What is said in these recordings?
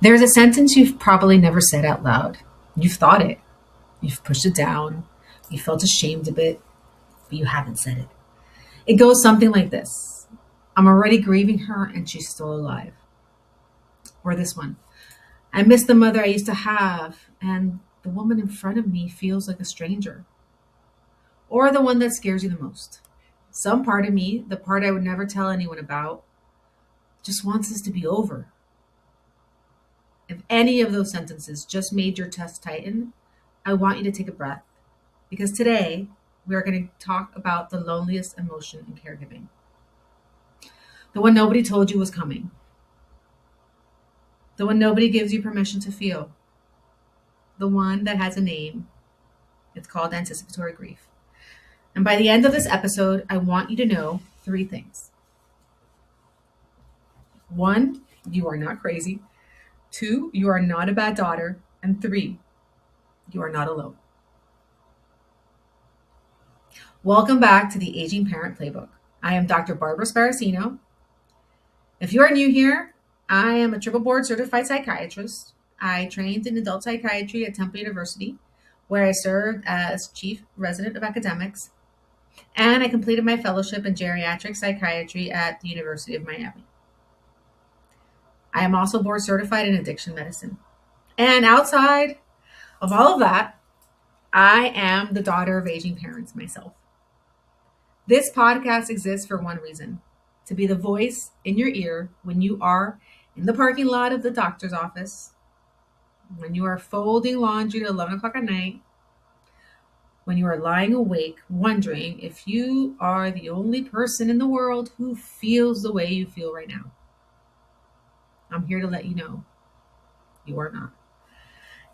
There's a sentence you've probably never said out loud. You've thought it, you've pushed it down, you felt ashamed of it, but you haven't said it. It goes something like this: I'm already grieving her and she's still alive. Or this one: I miss the mother I used to have, and the woman in front of me feels like a stranger. Or the one that scares you the most: some part of me, the part I would never tell anyone about, just wants this to be over. If any of those sentences just made your chest tighten, I want you to take a breath, because today we are going to talk about the loneliest emotion in caregiving, the one nobody told you was coming, the one nobody gives you permission to feel, the one that has a name. It's called anticipatory grief. And by the end of this episode, I want you to know three things. One, you are not crazy. Two, you are not a bad daughter. And three, you are not alone. Welcome back to the Aging Parent Playbook. I am Dr. Barbara Sparacino. If you are new here, I am a triple board certified psychiatrist. I trained in adult psychiatry at Temple University, where I served as chief resident of academics, and I completed my fellowship in geriatric psychiatry at the University of Miami. I am also board certified in addiction medicine. And outside of all of that, I am the daughter of aging parents myself. This podcast exists for one reason: to be the voice in your ear when you are in the parking lot of the doctor's office, when you are folding laundry at 11 o'clock at night, when you are lying awake wondering if you are the only person in the world who feels the way you feel right now. I'm here to let you know you are not.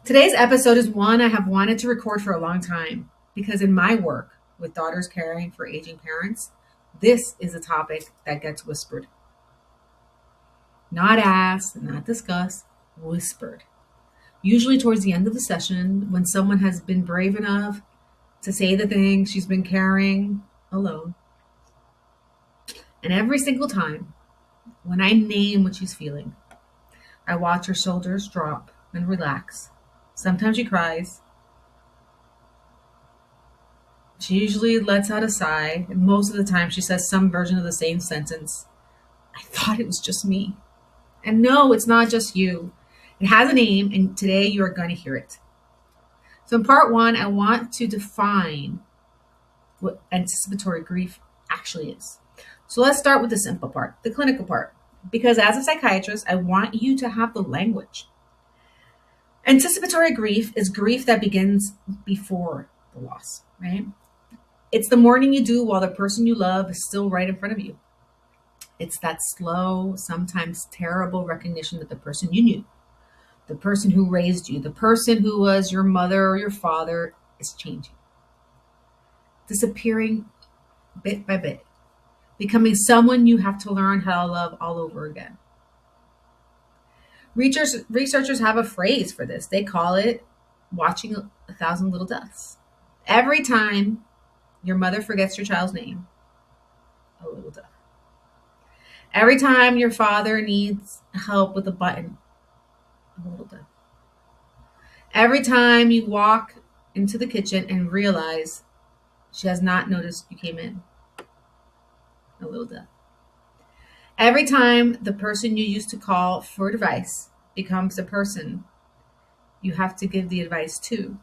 Today's episode is one I have wanted to record for a long time, because in my work with daughters caring for aging parents, this is a topic that gets whispered. Not asked, not discussed, whispered. Usually towards the end of the session, when someone has been brave enough to say the thing she's been carrying alone. And every single time, when I name what she's feeling, I watch her shoulders drop and relax. Sometimes she cries. She usually lets out a sigh, and most of the time she says some version of the same sentence: I thought it was just me. And no, it's not just you. It has a name, and today you are going to hear it. So in part one, I want to define what anticipatory grief actually is. So let's start with the simple part, the clinical part, because as a psychiatrist, I want you to have the language. Anticipatory grief is grief that begins before the loss, right? It's the mourning you do while the person you love is still right in front of you. It's that slow, sometimes terrible recognition that the person you knew, the person who raised you, the person who was your mother or your father, is changing, disappearing bit by bit, becoming someone you have to learn how to love all over again. Researchers have a phrase for this. They call it watching 1,000 little deaths. Every time your mother forgets your child's name, a little death. Every time your father needs help with a button, a little death. Every time you walk into the kitchen and realize she has not noticed you came in, a little death. Every time the person you used to call for advice becomes the person you have to give the advice to,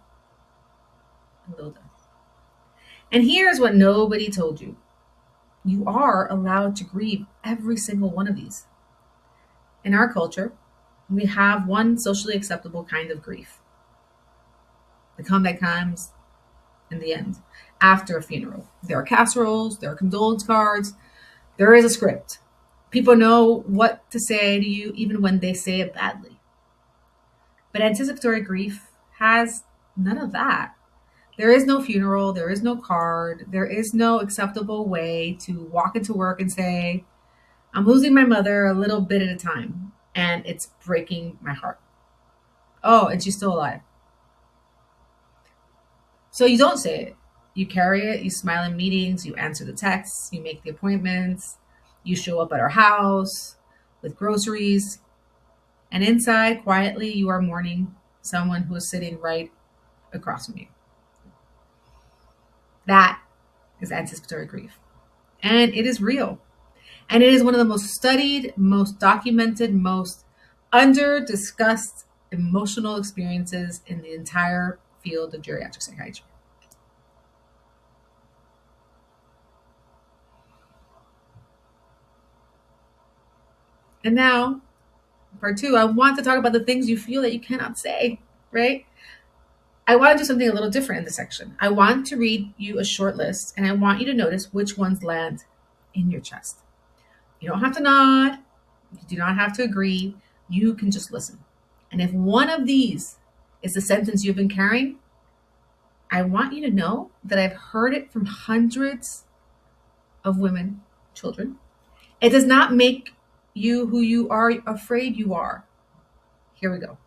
a little death. And here's what nobody told you: you are allowed to grieve every single one of these. In our culture, we have one socially acceptable kind of grief: the comeback comes in the end, after a funeral. There are casseroles, there are condolence cards, there is a script. People know what to say to you even when they say it badly. But anticipatory grief has none of that. There is no funeral, there is no card, there is no acceptable way to walk into work and say, I'm losing my mother a little bit at a time, and it's breaking my heart. Oh, and she's still alive. So you don't say it. You carry it, you smile in meetings, you answer the texts, you make the appointments, you show up at our house with groceries, And inside, quietly, you are mourning someone who is sitting right across from you. That is anticipatory grief. And it is real. And it is one of the most studied, most documented, most under discussed emotional experiences in the entire field of geriatric psychiatry. And now, part two, I want to talk about the things you feel that you cannot say, right? I want to do something a little different in this section. I want to read you a short list, and I want you to notice which ones land in your chest. You don't have to nod. You do not have to agree. You can just listen. And if one of these is the sentence you've been carrying, I want you to know that I've heard it from hundreds of women, children. It does not make you who you are afraid you are. Here we go.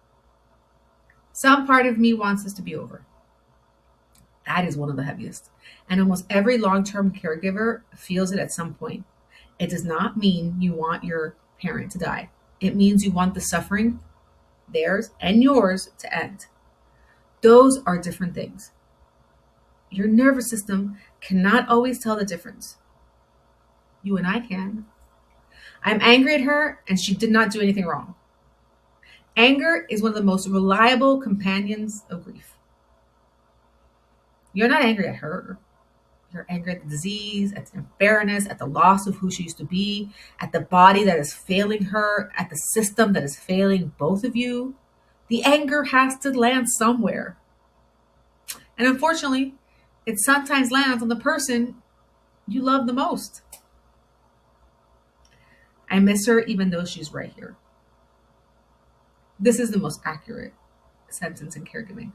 Some part of me wants this to be over. That is one of the heaviest. And almost every long-term caregiver feels it at some point. It does not mean you want your parent to die. It means you want the suffering, theirs and yours, to end. Those are different things. Your nervous system cannot always tell the difference. You and I can. I'm angry at her and she did not do anything wrong. Anger is one of the most reliable companions of grief. You're not angry at her. You're angry at the disease, at the unfairness, at the loss of who she used to be, at the body that is failing her, at the system that is failing both of you. The anger has to land somewhere. And unfortunately, it sometimes lands on the person you love the most. I miss her even though she's right here. This is the most accurate sentence in caregiving.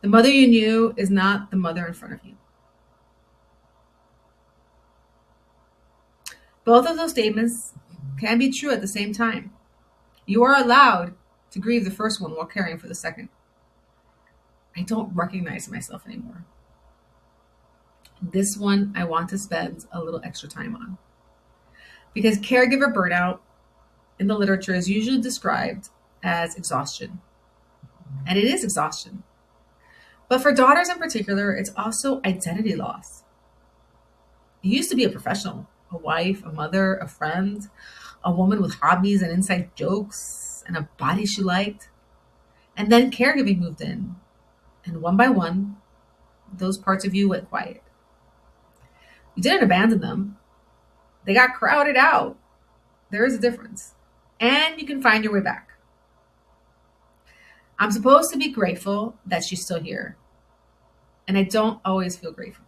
The mother you knew is not the mother in front of you. Both of those statements can be true at the same time. You are allowed to grieve the first one while caring for the second. I don't recognize myself anymore. This one I want to spend a little extra time on. Because caregiver burnout in the literature is usually described as exhaustion. And it is exhaustion. But for daughters in particular, it's also identity loss. You used to be a professional, a wife, a mother, a friend, a woman with hobbies and inside jokes and a body she liked. And then caregiving moved in. And one by one, those parts of you went quiet. You didn't abandon them. They got crowded out. There is a difference. And you can find your way back. I'm supposed to be grateful that she's still here. And I don't always feel grateful.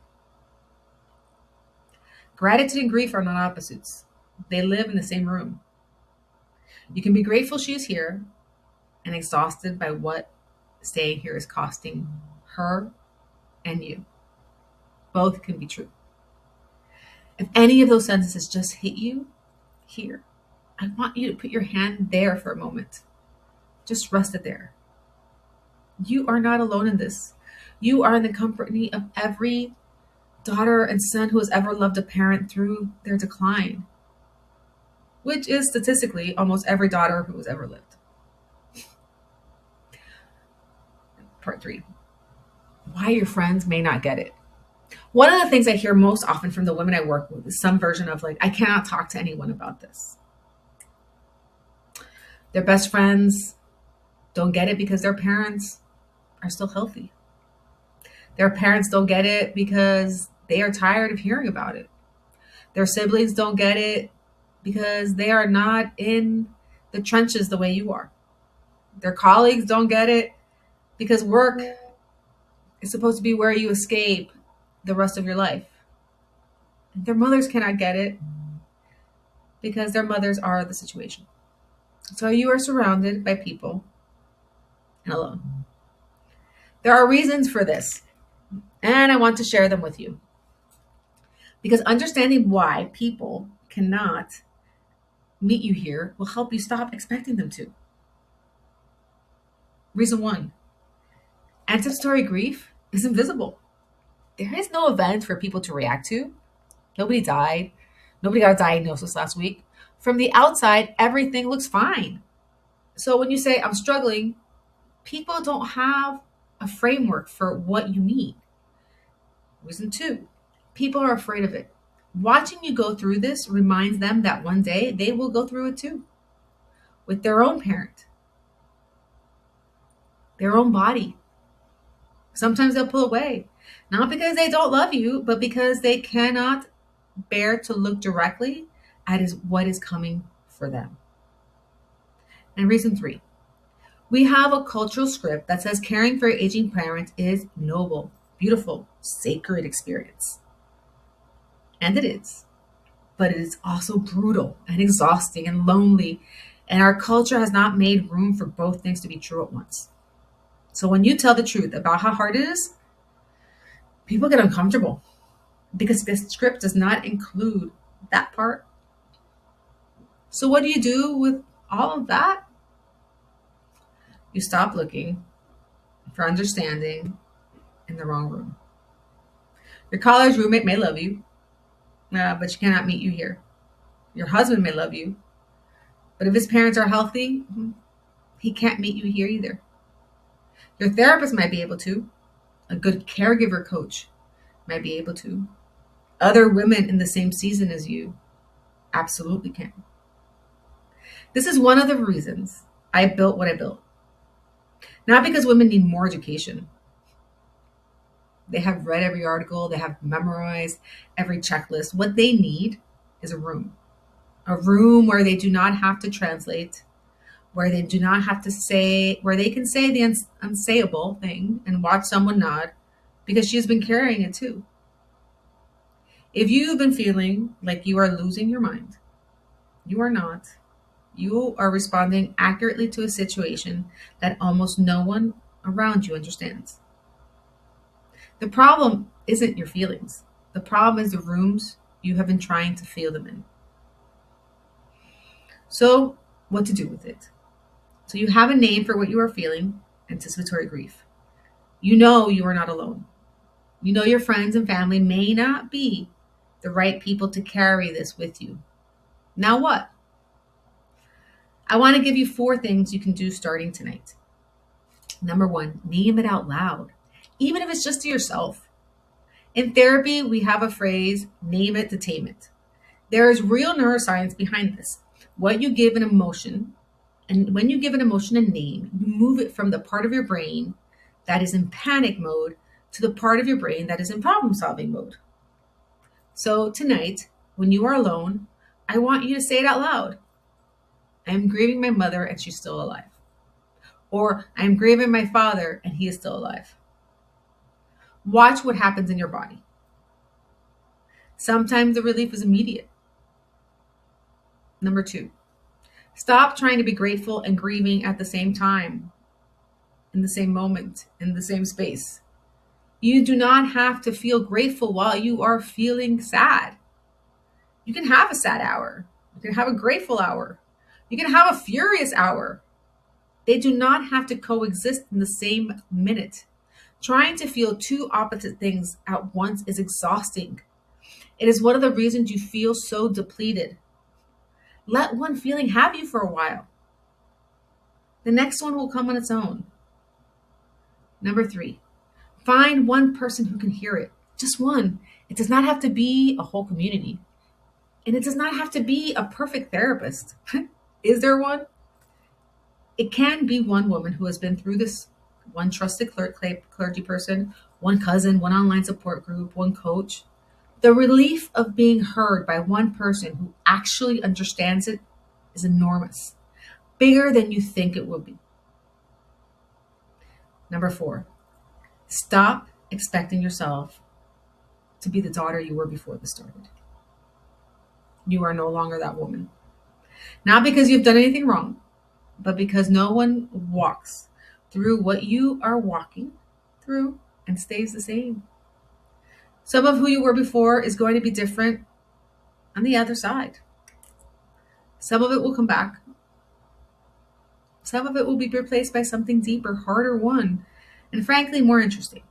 Gratitude and grief are not opposites. They live in the same room. You can be grateful she's here and exhausted by what staying here is costing her and you. Both can be true. If any of those sentences just hit you here, I want you to put your hand there for a moment. Just rest it there. You are not alone in this. You are in the company of every daughter and son who has ever loved a parent through their decline, which is statistically almost every daughter who has ever lived. Part 3, why your friends may not get it. One of the things I hear most often from the women I work with is some version of like, I cannot talk to anyone about this. Their best friends don't get it because their parents are still healthy. Their parents don't get it because they are tired of hearing about it. Their siblings don't get it because they are not in the trenches the way you are. Their colleagues don't get it because work is supposed to be where you escape the rest of your life. Their mothers cannot get it because their mothers are the situation. So you are surrounded by people and alone. There are reasons for this, and I want to share them with you. Because understanding why people cannot meet you here will help you stop expecting them to. Reason 1, anticipatory grief is invisible. There is no event for people to react to. Nobody died. Nobody got a diagnosis last week. From the outside, everything looks fine. So when you say, I'm struggling, people don't have a framework for what you need. Reason two, people are afraid of it. Watching you go through this reminds them that one day they will go through it too, with their own parent, their own body. Sometimes they'll pull away, not because they don't love you, but because they cannot bear to look directly at what is coming for them. And reason three, we have a cultural script that says caring for your aging parent is noble, beautiful, sacred experience. And it is. But it is also brutal and exhausting and lonely. And our culture has not made room for both things to be true at once. So when you tell the truth about how hard it is, people get uncomfortable because this script does not include that part. So what do you do with all of that? You stop looking for understanding in the wrong room. Your college roommate may love you, but she cannot meet you here. Your husband may love you, but if his parents are healthy, he can't meet you here either. Your therapist might be able to. A good caregiver coach might be able to. Other women in the same season as you absolutely can. This is one of the reasons I built what I built. Not because women need more education. They have read every article, they have memorized every checklist. What they need is a room where they do not have to translate, where they do not have to say, where they can say the unsayable thing and watch someone nod because she's been carrying it too. If you've been feeling like you are losing your mind, you are not. You are responding accurately to a situation that almost no one around you understands. The problem isn't your feelings. The problem is the rooms you have been trying to feel them in. So, what to do with it? So you have a name for what you are feeling, anticipatory grief. You know you are not alone. You know your friends and family may not be the right people to carry this with you. Now what? I want to give you 4 things you can do starting tonight. Number 1, name it out loud, even if it's just to yourself. In therapy, we have a phrase, name it to tame it. There is real neuroscience behind this. What you give an emotion, and when you give an emotion a name, you move it from the part of your brain that is in panic mode to the part of your brain that is in problem-solving mode. So tonight, when you are alone, I want you to say it out loud. I am grieving my mother and she's still alive. Or I am grieving my father and he is still alive. Watch what happens in your body. Sometimes the relief is immediate. Number 2, stop trying to be grateful and grieving at the same time, in the same moment, in the same space. You do not have to feel grateful while you are feeling sad. You can have a sad hour. You can have a grateful hour. You can have a furious hour. They do not have to coexist in the same minute. Trying to feel 2 opposite things at once is exhausting. It is one of the reasons you feel so depleted. Let one feeling have you for a while. The next one will come on its own. Number 3, find one person who can hear it. Just one. It does not have to be a whole community. And it does not have to be a perfect therapist. Is there one? It can be one woman who has been through this, one trusted clergy person, one cousin, one online support group, one coach. The relief of being heard by one person who actually understands it is enormous, bigger than you think it will be. Number 4, stop expecting yourself to be the daughter you were before this started. You are no longer that woman. Not because you've done anything wrong, but because no one walks through what you are walking through and stays the same. Some of who you were before is going to be different on the other side. Some of it will come back. Some of it will be replaced by something deeper, harder won, and frankly, more interesting.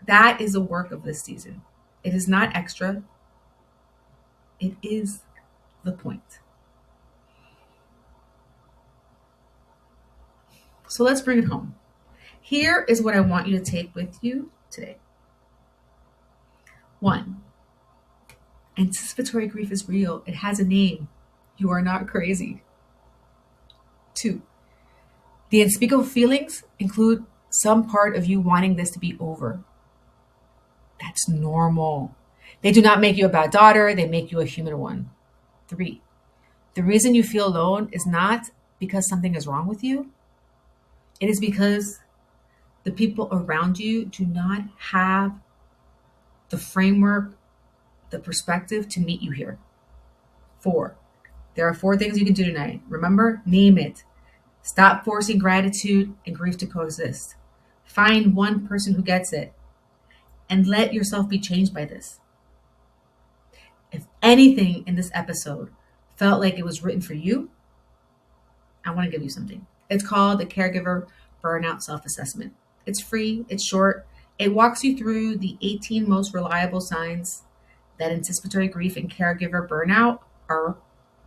That is the work of this season. It is not extra. It is the point. So let's bring it home. Here is what I want you to take with you today. 1, anticipatory grief is real. It has a name. You are not crazy. 2, the unspeakable feelings include some part of you wanting this to be over. That's normal. They do not make you a bad daughter, they make you a human one. 3, the reason you feel alone is not because something is wrong with you, it is because the people around you do not have the framework, the perspective to meet you here. 4, there are 4 things you can do tonight. Remember, name it. Stop forcing gratitude and grief to coexist. Find one person who gets it and let yourself be changed by this. If anything in this episode felt like it was written for you, I want to give you something. It's called the Caregiver Burnout Self-Assessment. It's free, it's short. It walks you through the 18 most reliable signs that anticipatory grief and caregiver burnout are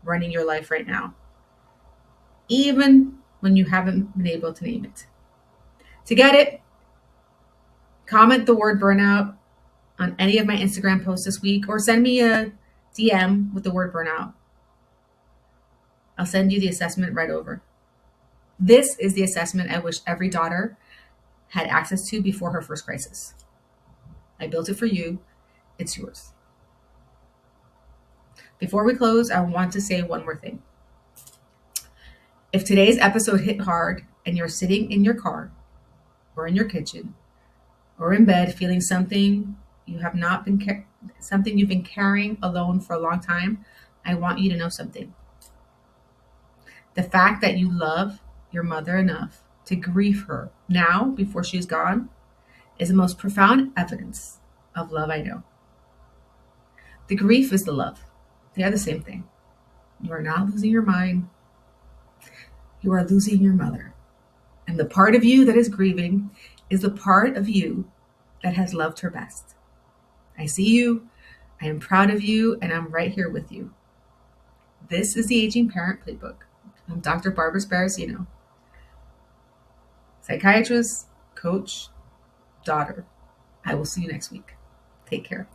running your life right now, even when you haven't been able to name it. To get it, comment the word burnout on any of my Instagram posts this week or send me a DM with the word burnout. I'll send you the assessment right over. This is the assessment I wish every daughter had access to before her first crisis. I built it for you. It's yours. Before we close, I want to say one more thing. If today's episode hit hard and you're sitting in your car or in your kitchen or in bed feeling something you have not been something you've been carrying alone for a long time, I want you to know something. The fact that you love your mother enough to grieve her now before she's gone is the most profound evidence of love I know. The grief is the love. They are the same thing. You are not losing your mind. You are losing your mother. And the part of you that is grieving is the part of you that has loved her best. I see you. I am proud of you, and I'm right here with you. This is the Aging Parent Playbook. I'm Dr. Barbara Sparacino, psychiatrist, coach, daughter. I will see you next week. Take care.